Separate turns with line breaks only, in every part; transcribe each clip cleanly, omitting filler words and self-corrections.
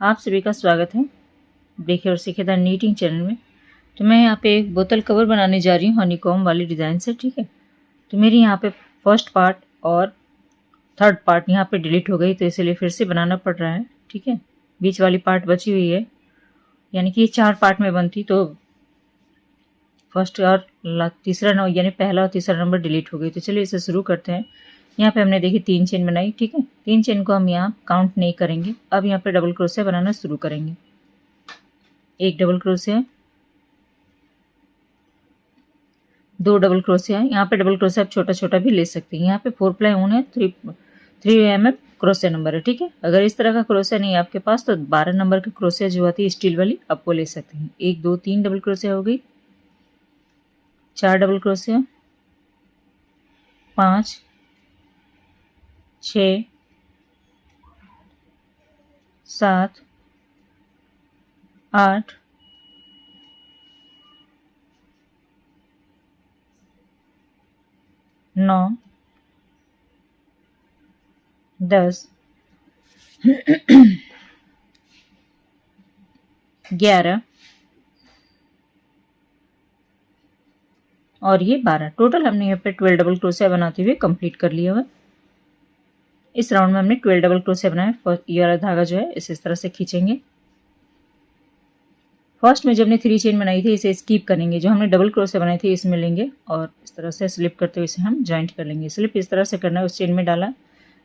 आप सभी का स्वागत है देखिए और सीखे द नीटिंग चैनल में। तो मैं यहाँ पे एक बोतल कवर बनाने जा रही हूँ हनीकॉम वाली डिज़ाइन से। ठीक है, तो मेरी यहाँ पे फर्स्ट पार्ट और थर्ड पार्ट यहाँ पे डिलीट हो गई, तो इसलिए फिर से बनाना पड़ रहा है। ठीक है, बीच वाली पार्ट बची हुई है, यानी कि ये 4 पार्ट में बनती, तो फर्स्ट और तीसरा नंबर यानी पहला और तीसरा नंबर डिलीट हो गई। तो चलिए इसे शुरू करते हैं। यहाँ पे हमने देखिए 3 चेन बनाई। ठीक है, 3 चेन को हम यहाँ काउंट नहीं करेंगे। अब यहाँ पे डबल क्रोशिया बनाना शुरू करेंगे। एक डबल क्रोशिया, 2 डबल क्रोशिया। यहाँ पे डबल क्रोशिया आप छोटा छोटा भी ले सकते हैं। यहाँ पे 4 प्लाई ऊन है, 3 mm क्रोशिया नंबर है। ठीक है, अगर इस तरह का क्रोशिया नहीं है आपके पास तो 12 नंबर की क्रोशिया जो आती है स्टील वाली, आपको ले सकते हैं। 1 2 3 डबल क्रोशिया हो गई, 4 डबल क्रोशिया, 5 6 7 8 9 10 11 और ये 12। टोटल हमने यहाँ पे 12 डबल क्रोशिया बनाते हुए कंप्लीट कर लिया हुआ। इस राउंड में हमने 12 डबल क्रोशिया बनाया। ये वाला धागा जो है इस तरह से खींचेंगे। फर्स्ट में जब हमने 3 चेन बनाई थी इसे स्किप करेंगे। जो हमने डबल क्रोशिया बनाई थी इसमें लेंगे और इस तरह से स्लिप करते हुए इसे हम ज्वाइंट कर लेंगे। स्लिप इस तरह से करना है, उस चेन में डाला,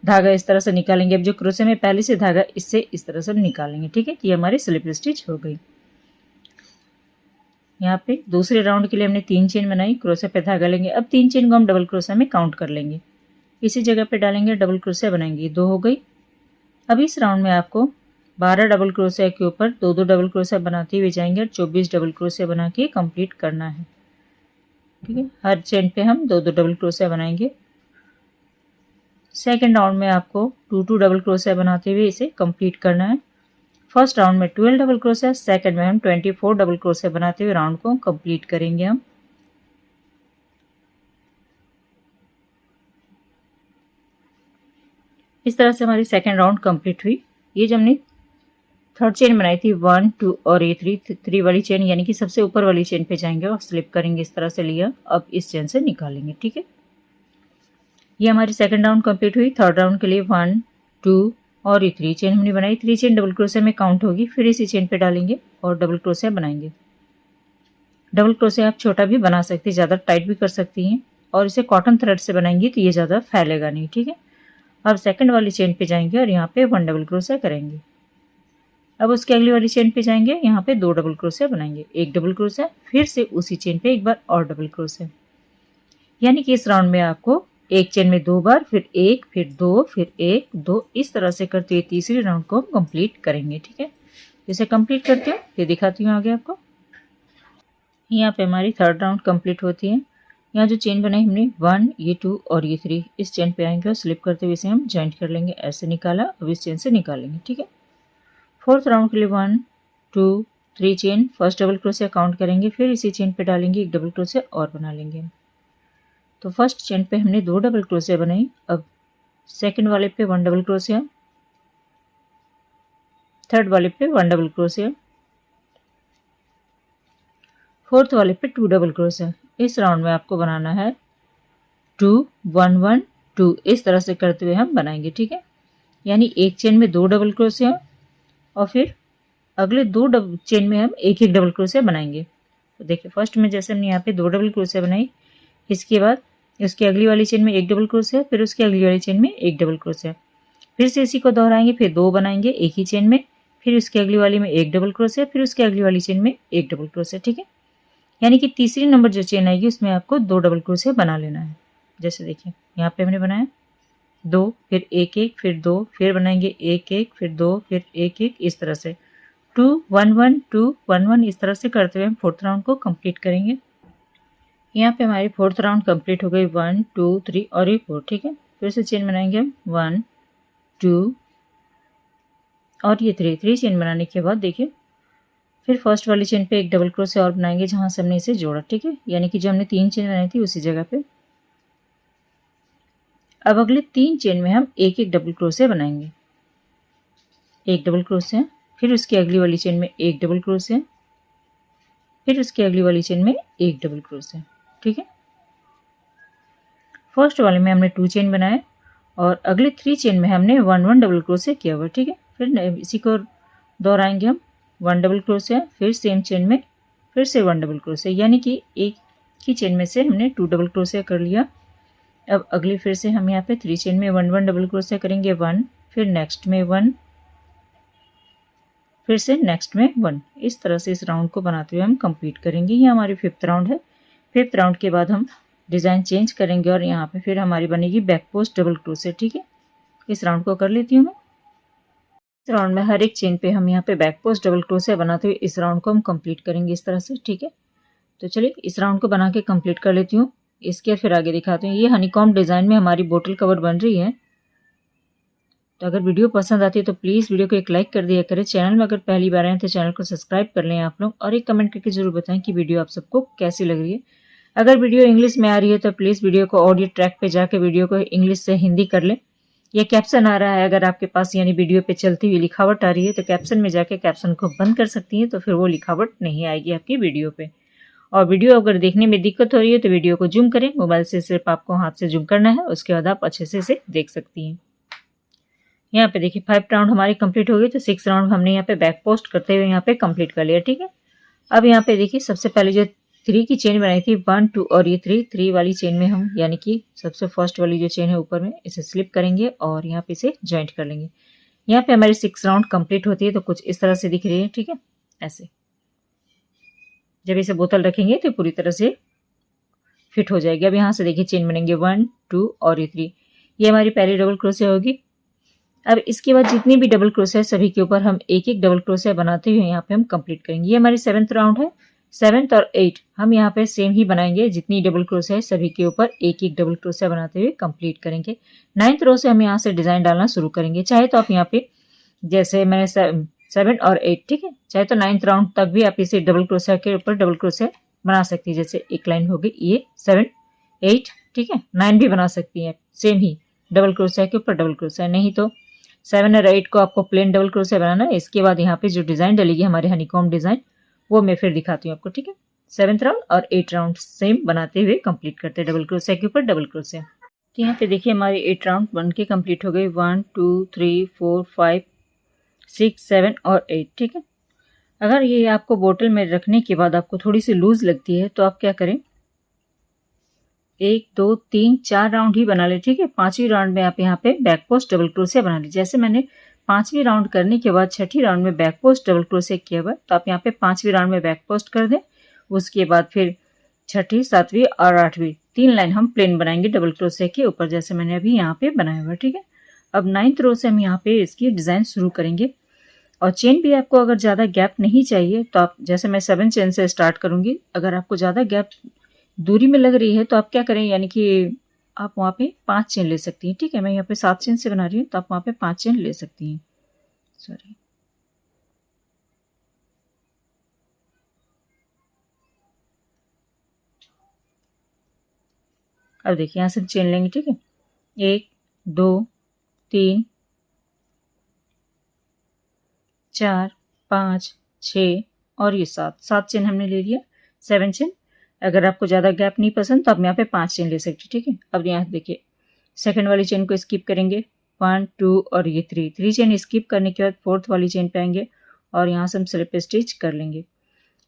धागा इस तरह से निकालेंगे। अब जो क्रोशिया में पहले से धागा इससे इस तरह से निकालेंगे। ठीक है, तो ये हमारी स्लिप स्टिच हो गई। यहाँ पे दूसरे राउंड के लिए हमने 3 चेन बनाई, क्रोशिया पे धागा लेंगे। अब 3 चेन को हम डबल क्रोशिया में काउंट कर लेंगे, इसी जगह पे डालेंगे, डबल क्रोशिया बनाएंगे। 2 हो गई। अब इस राउंड में आपको 12 डबल क्रोशिया के ऊपर 2 डबल क्रोशिया बनाते हुए जाएंगे और 24 डबल क्रोशिया बना के कंप्लीट करना है। ठीक है, हर चेन पे हम 2 डबल क्रोशिया बनाएंगे। सेकेंड राउंड में आपको 2 डबल क्रोशिया बनाते हुए इसे कंप्लीट करना है। फर्स्ट राउंड में 12 डबल क्रोशिया, सेकंड में हम 24 डबल क्रोशिया बनाते हुए राउंड को कंप्लीट करेंगे हम। इस तरह से हमारी सेकंड राउंड कंप्लीट हुई। ये जब हमने थर्ड चेन बनाई थी 1 2 और ये 3 वाली चेन, यानी कि सबसे ऊपर वाली चेन पे जाएंगे और स्लिप करेंगे। इस तरह से लिया, अब इस चेन से निकालेंगे। ठीक है, ये हमारी सेकंड राउंड कंप्लीट हुई। थर्ड राउंड के लिए 1 2 और ये 3 चेन हमने बनाई। 3 चेन डबल क्रोशिया में काउंट होगी, फिर इसी चेन पे डालेंगे और डबल क्रोशिया बनाएंगे। डबल क्रोशिया आप छोटा भी बना सकती हैं, ज़्यादा टाइट भी कर सकती हैं, और इसे कॉटन थ्रेड से बनाएंगी तो ये ज़्यादा फैलेगा नहीं। ठीक है, अब सेकंड वाली चेन पे जाएंगे और यहाँ पे 1 डबल क्रोशिया करेंगे। अब उसके अगली वाली चेन पे जाएंगे, यहाँ पे 2 डबल क्रोशिया बनाएंगे, 1 डबल क्रोशिया, फिर से उसी चेन पे एक बार और डबल क्रोशिया। यानी कि इस राउंड में आपको एक चेन में 2 बार, फिर 1, फिर 2, फिर 1 2, इस तरह से करते हुए तीसरी राउंड को हम कंप्लीट करेंगे। ठीक है, इसे कंप्लीट करते हैं फिर दिखाती हूँ आगे आपको। यहाँ पे हमारी थर्ड राउंड कंप्लीट होती है। यहाँ जो चेन बनाई हमने 1 ये 2 और ये 3, इस चेन पे आएंगे और स्लिप करते हुए इसे हम ज्वाइंट कर लेंगे। ऐसे निकाला, अब इस चेन से निकालेंगे। ठीक है, फोर्थ राउंड के लिए 1 2 3 chain, first double crochet count करेंगे, फिर इसी चेन पे डालेंगे, एक डबल क्रोशिया और बना लेंगे। तो फर्स्ट चेन पे हमने 2 डबल क्रोशिया बनाई। अब सेकंड वाले पे 1 डबल क्रोशिया, थर्ड वाले पे 1 डबल क्रोशिया, फोर्थ वाले पे 2 डबल क्रोशिया। इस राउंड में आपको बनाना है 2 1 1 2, इस तरह से करते हुए हम बनाएंगे। ठीक है, यानी एक चेन में 2 डबल क्रोशिया और फिर अगले 2 चेन में हम एक एक डबल क्रोशिया बनाएंगे। तो देखिए फर्स्ट में जैसे हमने यहाँ पे 2 डबल क्रोशिया बनाई, इसके बाद उसकी अगली वाली चेन में एक डबल क्रोशिया, फिर उसकी अगली वाली चेन में एक डबल क्रोशिया, फिर से इसी को दोहराएंगे, फिर 2 बनाएंगे एक ही चेन में, फिर उसकी अगली वाली में एक डबल क्रोशिया, फिर उसकी अगली वाली चेन में एक डबल क्रोशिया। ठीक है, यानी कि तीसरी नंबर जो चेन आएगी उसमें आपको 2 डबल क्रोशिया बना लेना है। जैसे देखिए यहाँ पे हमने बनाया 2, फिर 1 1, फिर 2, फिर बनाएंगे 1 1, फिर 2, फिर 1 1, इस तरह से 2 1 1 2 1 1, इस तरह से करते हुए हम फोर्थ राउंड को कंप्लीट करेंगे। यहाँ पे हमारी फोर्थ राउंड कंप्लीट हो गई, 1 2 3 और ये 4। ठीक है, फिर से चेन बनाएंगे हम 1 2 और ये 3 चेन बनाने के बाद देखिए फिर फर्स्ट वाली चेन पे एक डबल क्रोशिया और बनाएंगे जहां से हमने इसे जोड़ा। ठीक है, यानी कि जो हमने 3 चेन बनाई थी उसी जगह पे। अब अगले 3 चेन में हम एक एक डबल क्रोशिया बनाएंगे, एक डबल क्रोशिया, फिर उसकी अगली वाली चेन में एक डबल क्रोशिया, फिर उसकी अगली वाली चेन में एक डबल क्रोशिया। ठीक है, फर्स्ट वाले में हमने 2 चेन बनाए और अगले 3 चेन में हमने 1 डबल क्रोशिया किया हुआ। ठीक है, फिर इसी को दोहराएंगे हम 1 डबल क्रोशिया, फिर सेम चेन में फिर से 1 डबल क्रोशिया, यानी कि एक ही चेन में से हमने 2 डबल क्रोशिया कर लिया। अब अगली फिर से हम यहाँ पे 3 चेन में 1 डबल क्रोशिया करेंगे, 1, फिर नेक्स्ट में 1, फिर से नेक्स्ट में 1। इस तरह से इस राउंड को बनाते हुए हम कंप्लीट करेंगे। ये हमारी 5th राउंड है। 5th राउंड के बाद हम डिज़ाइन चेंज करेंगे और यहाँ पे फिर हमारी बनेगी बैक पोस्ट डबल क्रोशिया। ठीक है, इस राउंड को कर लेती हूँ मैं। इस राउंड में हर एक चेन पे हम यहाँ पे बैक पोस्ट डबल क्रोशिया बनाते हुए इस राउंड को हम कंप्लीट करेंगे इस तरह से। ठीक है, तो चलिए इस राउंड को बना के कंप्लीट कर लेती हूँ। इसके फिर आगे दिखाते हैं। ये हनीकॉम्ब डिज़ाइन में हमारी बोतल कवर बन रही है। तो अगर वीडियो पसंद आती है तो प्लीज़ वीडियो को एक लाइक कर दिया करें। चैनल में अगर पहली बार आए तो चैनल को सब्सक्राइब कर लें आप लोग, और एक कमेंट करके जरूर बताएं कि वीडियो आप सबको कैसी लग रही है। अगर वीडियो इंग्लिश में आ रही है तो प्लीज़ वीडियो को ऑडियो ट्रैक पे जाकर वीडियो को इंग्लिश से हिंदी कर लें। यह कैप्शन आ रहा है अगर आपके पास, यानी वीडियो पे चलती हुई लिखावट आ रही है तो कैप्शन में जाके कैप्शन को बंद कर सकती हैं, तो फिर वो लिखावट नहीं आएगी आपकी वीडियो पे। और वीडियो अगर देखने में दिक्कत हो रही है तो वीडियो को जूम करें। मोबाइल से सिर्फ आपको हाथ से जूम करना है, उसके बाद आप अच्छे से इसे देख सकती हैं। यहाँ पे देखिए 5 राउंड हमारी कंप्लीट हो गई, तो 6 राउंड हमने यहाँ पे बैक पोस्ट करते हुए यहाँ पे कंप्लीट कर लिया। ठीक है, अब यहाँ पे देखिए सबसे पहले जो 3 की चेन बनाई थी 1 2 और ये 3 वाली चेन में हम, यानी कि सबसे फर्स्ट वाली जो चेन है ऊपर में, इसे स्लिप करेंगे और यहाँ पे इसे ज्वाइंट कर लेंगे। यहाँ पे हमारी 6 राउंड कंप्लीट होती है तो कुछ इस तरह से दिख रही है। ठीक है, ऐसे जब इसे बोतल रखेंगे तो पूरी तरह से फिट हो जाएगी। अब यहाँ से देखिए चेन बनेंगे 1 2 और ये 3, ये हमारी पहली डबल क्रोशिया होगी। अब इसके बाद जितनी भी डबल क्रोशिया है सभी के ऊपर हम एक एक डबल क्रोशिया बनाते हुए यहाँ पे हम कंप्लीट करेंगे। ये हमारी 7th राउंड है। 7th और 8 हम यहाँ पे सेम ही बनाएंगे। जितनी डबल क्रोशिया है सभी के ऊपर एक एक डबल क्रोशिया बनाते हुए कंप्लीट करेंगे। 9th रो से हम यहाँ से डिजाइन डालना शुरू करेंगे। चाहे तो आप यहाँ पे, जैसे मैंने 7 और 8, ठीक है, चाहे तो 9th राउंड तक भी आप इसे डबल क्रोशिया के ऊपर डबल क्रोशिया बना सकती है। जैसे एक लाइन होगी ये 7 8, ठीक है, 9 भी बना सकती है सेम ही डबल क्रोशिया के ऊपर डबल क्रोशिया। नहीं तो 7 और 8 को आपको प्लेन डबल क्रोशिया बनाना है। इसके बाद यहाँ पे जो डिजाइन डलेगी हमारे हनीकॉम्ब डिजाइन, वो मैं फिर दिखाती हूँ आपको। ठीक है, 7th राउंड और 8 राउंड सेम बनाते हुए कंप्लीट करते हैं डबल क्रोशिया के ऊपर डबल क्रोशिया। तो यहाँ पे देखिए हमारे 8 राउंड बन के कंप्लीट हो गए। 1 2 3 4 5 6 7 और 8। ठीक है, अगर ये आपको बोतल में रखने के बाद आपको थोड़ी सी लूज लगती है तो आप क्या करें, 1 2 3 4 राउंड ही बना ले। ठीक है, 5वीं राउंड में आप यहाँ पे बैक पोस्ट डबल क्रोशिया बना लीजिए। जैसे मैंने 5वीं राउंड करने के बाद 6ठी राउंड में बैक पोस्ट डबल क्रोशिया किया हुआ, तो आप यहाँ पे 5वीं राउंड में बैक पोस्ट कर दें। उसके बाद फिर 6ठी 7वीं और 8वीं 3 लाइन हम प्लेन बनाएंगे डबल क्रोशिया के ऊपर, जैसे मैंने अभी यहाँ पे बनाया हुआ। ठीक है, अब 9th रो से हम यहाँ पे इसकी डिजाइन शुरू करेंगे। और चेन भी आपको अगर ज़्यादा गैप नहीं चाहिए तो आप, जैसे मैं 7 चेन से स्टार्ट करूंगी, अगर आपको ज़्यादा गैप दूरी में लग रही है तो आप क्या करें, यानी कि आप वहाँ पे 5 चेन ले सकती हैं। ठीक है, मैं यहाँ पे 7 चेन से बना रही हूँ तो आप वहाँ पे 5 चेन ले सकती हैं। सॉरी, अब देखिए यहाँ से चेन लेंगे। ठीक है, 1 2 3 4 5 6 और ये 7 चेन हमने ले लिया। 7 चेन। अगर आपको ज़्यादा गैप नहीं पसंद तो आप यहाँ पे 5 चेन ले सकते। ठीक है, अब यहाँ देखिए सेकंड वाली चेन को स्किप करेंगे, 1 2 और ये 3 चेन स्किप करने के बाद 4th वाली चेन पे आएंगे और यहाँ से हम स्लिप स्टिच कर लेंगे।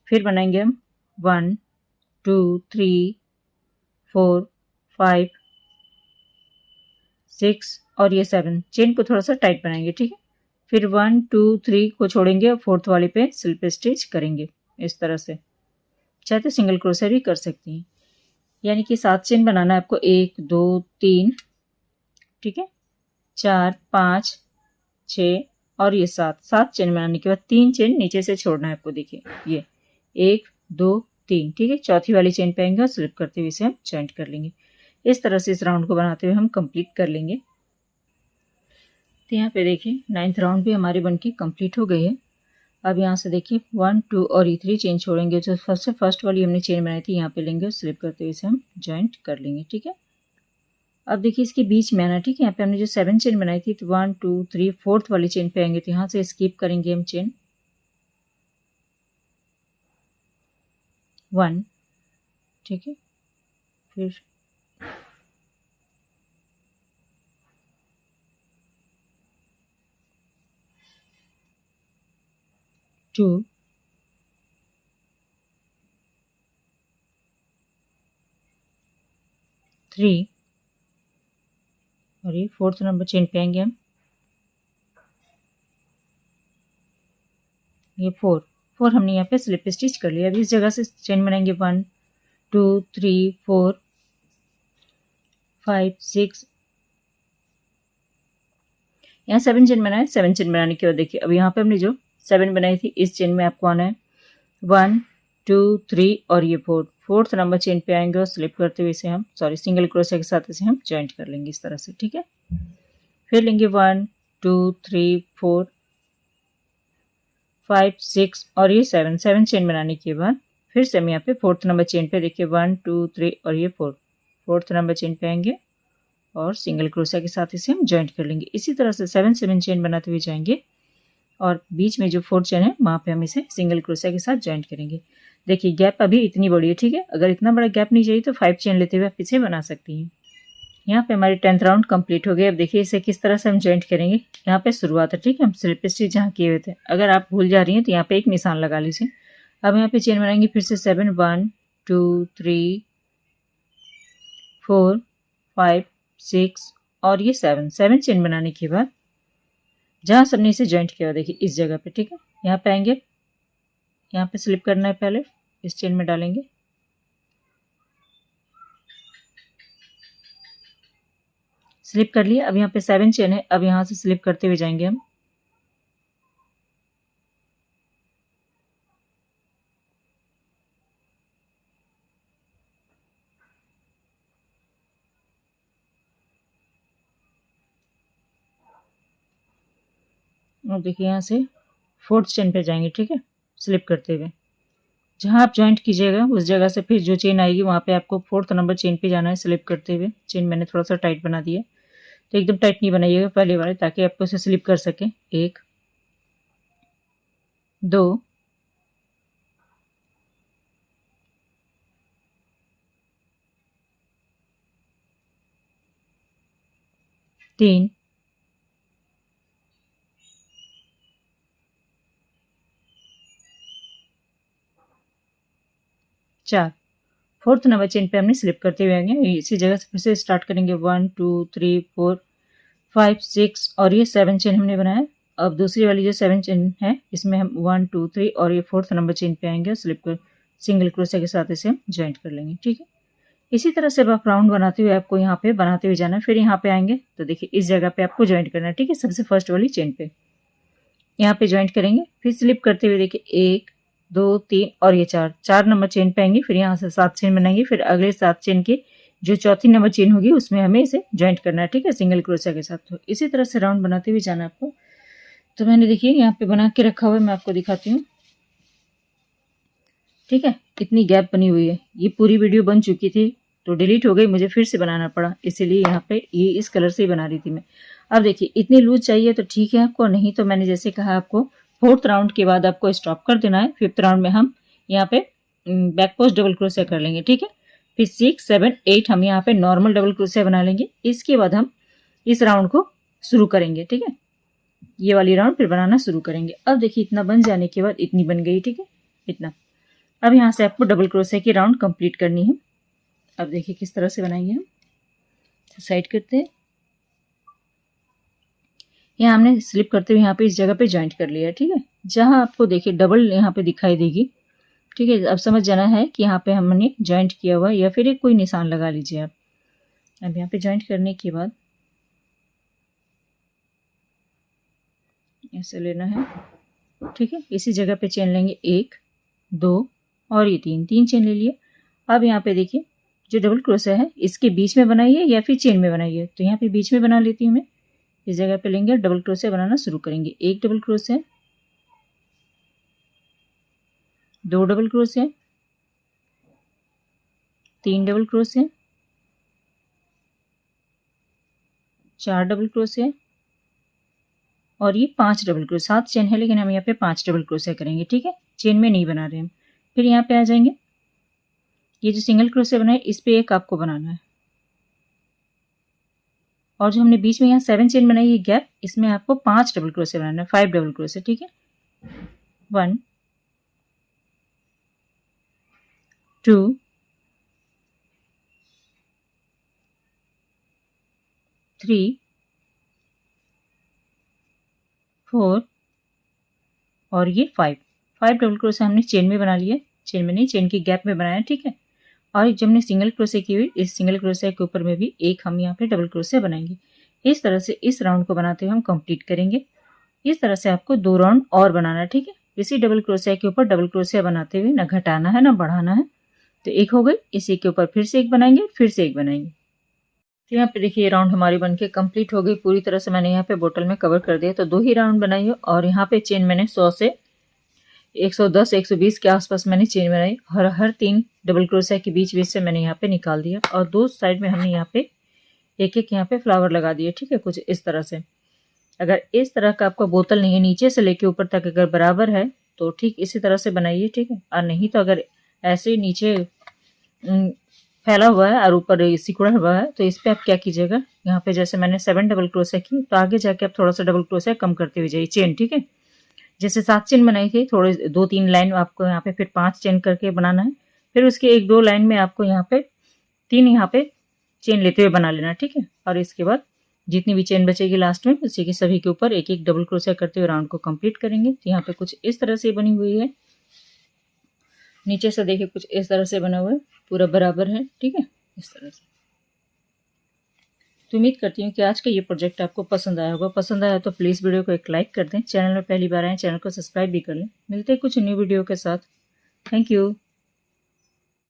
फिर बनाएंगे हम 1 2 3 4 5 6 और ये 7 चेन को थोड़ा सा टाइट बनाएंगे। ठीक है, फिर 1 2 3 को छोड़ेंगे और 4th वाले पे स्लिप स्टिच करेंगे इस तरह से। चाहे तो सिंगल क्रोशिया भी कर सकती हैं। यानी कि 7 चेन बनाना है आपको, 1 2 3, ठीक है, 4 5 6 और ये 7 चेन बनाने के बाद 3 चेन नीचे से छोड़ना है आपको। देखिए ये 1 2 3, ठीक है, चौथी वाली चेन पे आएंगे और स्लिप करते हुए इसे हम जॉइंट कर लेंगे। इस तरह से इस राउंड को बनाते हुए हम कंप्लीट कर लेंगे। तो यहाँ पे देखिए 9th राउंड भी हमारी बनके कंप्लीट हो गई है। अब यहाँ से देखिए 1 2 और ये 3 चेन छोड़ेंगे। जो फर्स्ट वाली हमने चेन बनाई थी यहाँ पे लेंगे और स्लिप करते हुए इसे हम जॉइंट कर लेंगे। ठीक है, अब देखिए इसके बीच में आना, ठीक है। यहाँ पे हमने जो 7 चेन बनाई थी, तो 1 2 3 4th वाली चेन पे आएंगे, तो यहाँ से स्किप करेंगे हम चेन 1, ठीक है। फिर 2, 3 और ये 4th नंबर चेन पे आएंगे हम, ये 4 हमने यहाँ पे स्लिप स्टिच कर लिया। अभी इस जगह से चेन बनाएंगे 1 2 3 4 5 6, यहाँ 7 चेन बनाए। 7 चेन बनाने के बाद देखिए अब यहाँ पे हमने जो 7 बनाई थी, इस चेन में आपको आना है 1 2 3 और ये 4th नंबर चेन पे आएंगे और स्लिप करते हुए इसे हम सिंगल क्रोशिया के साथ इसे हम ज्वाइंट कर लेंगे इस तरह से, ठीक है। फिर लेंगे 1 2 3 4 5 6 और ये 7 चेन बनाने के बाद फिर से हम यहाँ पे 4th नंबर चेन पे देखिए 1 2 3 और ये 4th नंबर चेन पे आएंगे और सिंगल क्रोशिया के साथ इसे हम ज्वाइंट कर लेंगे। इसी तरह से 7 चेन बनाते हुए जाएंगे और बीच में जो 4th चेन है वहाँ पे हम इसे सिंगल क्रोशिया के साथ ज्वाइंट करेंगे। देखिए गैप अभी इतनी बड़ी है, ठीक है। अगर इतना बड़ा गैप नहीं चाहिए तो 5 चेन लेते हुए आप इसे बना सकती हैं। यहाँ पे हमारी 10th राउंड कंप्लीट हो गई। अब देखिए इसे किस तरह से हम ज्वाइंट करेंगे। यहाँ पे शुरुआत है, ठीक है। हम स्लिप स्टिच जहाँ किए हुए थे, अगर आप भूल जा रही हैं तो यहाँ पे एक निशान लगा लीजिए। अब यहाँ पे चेन बनाएंगे फिर से 7 1 2 3 4 5 6 और ये 7 चेन बनाने के बाद जहाँ सबने इसे ज्वाइंट किया देखिए इस जगह पे, ठीक है। यहाँ पे आएंगे, यहाँ पे स्लिप करना है, पहले इस चेन में डालेंगे, स्लिप कर लिया। अब यहाँ पे 7 चेन है, अब यहाँ से स्लिप करते हुए जाएंगे हम, और देखिए यहाँ से 4th चेन पे जाएंगे, ठीक है, स्लिप करते हुए। जहाँ आप ज्वाइंट कीजिएगा उस जगह से फिर जो चेन आएगी वहाँ पे आपको 4th नंबर चेन पे जाना है स्लिप करते हुए। चेन मैंने थोड़ा सा टाइट बना दिया, तो एकदम टाइट नहीं बनाइएगा पहले वाले, ताकि आपको इसे स्लिप कर सके। 1 2 3 4। 4th नंबर चेन पे हमने स्लिप करते हुए आएंगे। इसी जगह से फिर से स्टार्ट करेंगे 1 2 3 4 5 6 और ये 7 चेन हमने बनाया। अब दूसरी वाली जो 7 चेन है इसमें हम 1 2 3 और ये 4th नंबर चेन पे आएंगे, स्लिप कर सिंगल क्रोशिया के साथ इसे हम ज्वाइंट कर लेंगे, ठीक है। इसी तरह से आप राउंड बनाते हुए आपको यहाँ पे बनाते हुए जाना है। फिर यहाँ पे आएंगे तो देखिए इस जगह पे आपको ज्वाइंट करना है, ठीक है। सबसे फर्स्ट वाली चेन पे यहाँ पे ज्वाइंट करेंगे, फिर स्लिप करते हुए देखिए 1 2 3 और ये 4 नंबर चेन पे आएंगे। फिर यहाँ से 7 चेन बनाएंगे, फिर अगले 7 चेन के जो चौथी नंबर चेन होगी उसमें हमें इसे ज्वाइंट करना है, ठीक है, सिंगल क्रोशिया के साथ। तो इसी तरह से राउंड बनाते हुए जाना आपको। तो मैंने देखिए यहाँ पे बना के रखा हुआ है, मैं आपको दिखाती हूँ, ठीक है। कितनी गैप बनी हुई है, ये पूरी वीडियो बन चुकी थी तो डिलीट हो गई, मुझे फिर से बनाना पड़ा, इसीलिए यहाँ पे ये इस कलर से ही बना रही थी मैं। अब देखिए इतनी लूज चाहिए तो ठीक है आपको, नहीं तो मैंने जैसे कहा आपको 4th राउंड के बाद आपको स्टॉप कर देना है। 5th राउंड में हम यहाँ पे बैक पोस्ट डबल क्रोशिया कर लेंगे, ठीक है। फिर 6 7 8 हम यहाँ पे नॉर्मल डबल क्रोशिया बना लेंगे। इसके बाद हम इस राउंड को शुरू करेंगे, ठीक है। ये वाली राउंड फिर बनाना शुरू करेंगे। अब देखिए इतना बन जाने के बाद इतनी बन गई, ठीक है, इतना। अब यहाँ से आपको डबल क्रोशिया की राउंड कंप्लीट करनी है। अब देखिए किस तरह से बनाएंगे हम, साइड करते हैं, यहाँ हमने स्लिप करते हुए यहाँ पे इस जगह पे ज्वाइंट कर लिया, ठीक है। जहाँ आपको देखिए डबल यहाँ पे दिखाई देगी, ठीक है, अब समझ जाना है कि यहाँ पे हमने ज्वाइंट किया हुआ, या फिर एक कोई निशान लगा लीजिए आप। अब यहाँ पे ज्वाइंट करने के बाद ऐसे लेना है, ठीक है। इसी जगह पे चेन लेंगे 1 2 और ये 3 चेन ले लिए। अब यहाँ पे देखिए जो डबल क्रोशिया है इसके बीच में बनाइए या फिर चेन में बनाइए, तो यहाँ पे बीच में बना लेती हूँ मैं। इस जगह पे लेंगे और डबल क्रोशिया बनाना शुरू करेंगे। 1 double crochet, 2 double crochet, 3 double crochet, 4 double crochet और ये 5 डबल क्रोशिया। 7 चेन है लेकिन हम यहाँ पे 5 डबल क्रोशिया करेंगे, ठीक है, चेन में नहीं बना रहे हम। फिर यहाँ पे आ जाएंगे, ये जो सिंगल क्रोशिया बनाए इस पे एक आपको बनाना है और जो हमने बीच में यहाँ 7 चेन बनाई ये गैप, इसमें आपको 5 डबल क्रोशिया बनाना है, 5 डबल क्रोशिया, ठीक है। 1 2 3 4 और ये 5 डबल क्रोशिया हमने चेन में बना लिया, चेन में नहीं, चेन की गैप में बनाया, ठीक है। और जब हमने सिंगल क्रोशिया की हुई, इस सिंगल क्रोशिया के ऊपर में भी एक हम यहाँ पे डबल क्रोशिया बनाएंगे। इस तरह से इस राउंड को बनाते हुए हम कंप्लीट करेंगे। इस तरह से आपको 2 राउंड और बनाना है, ठीक है। इसी डबल क्रोशिया के ऊपर डबल क्रोशिया बनाते हुए ना घटाना है ना बढ़ाना है। तो एक हो गई, इसी के ऊपर फिर से एक बनाएंगे, फिर से एक बनाएंगे। तो यहाँ पे देखिए राउंड हमारी बनके कंप्लीट हो गई पूरी तरह से। मैंने यहाँ पे बोतल में कवर कर दिया, तो 2 ही राउंड बनाई और यहाँ पे चेन मैंने 100 से 110 120 के आसपास मैंने चेन बनाई। हर 3 डबल क्रोशिया के बीच से मैंने यहाँ पे निकाल दिया और 2 साइड में हमने यहाँ पे एक यहाँ पे फ्लावर लगा दिए, ठीक है, कुछ इस तरह से। अगर इस तरह का आपका बोतल नहीं है, नीचे से लेके ऊपर तक अगर बराबर है तो ठीक इसी तरह से बनाइए, ठीक है। और नहीं तो अगर ऐसे नीचे फैला हुआ है और ऊपर सिकुड़ा हुआ है तो इस पे आप क्या कीजिएगा, यहाँ पे जैसे मैंने 7 डबल क्रोशिया की तो आगे जाके आप थोड़ा सा डबल क्रोशिया कम करते हुए जाइए चेन, ठीक है। जैसे 7 चेन बनाई थी, थोड़े 2-3 लाइन आपको यहाँ पे फिर 5 चेन करके बनाना है। फिर उसके 1-2 लाइन में आपको यहाँ पे 3 यहाँ पे चेन लेते हुए बना लेना, ठीक है। और इसके बाद जितनी भी चेन बचेगी लास्ट में उसी के सभी के ऊपर एक एक डबल क्रोशिया करते हुए राउंड को कंप्लीट करेंगे। तो यहाँ पे कुछ इस तरह से बनी हुई है, नीचे से देखिए कुछ इस तरह से बना हुआ है, पूरा बराबर है, ठीक है, इस तरह से। तो उम्मीद करती हूँ कि आज का ये प्रोजेक्ट आपको पसंद आया होगा। पसंद आया तो प्लीज़ वीडियो को एक लाइक कर दें, चैनल में पहली बार आए चैनल को सब्सक्राइब भी कर लें। मिलते हैं कुछ न्यू वीडियो के साथ। Thank you.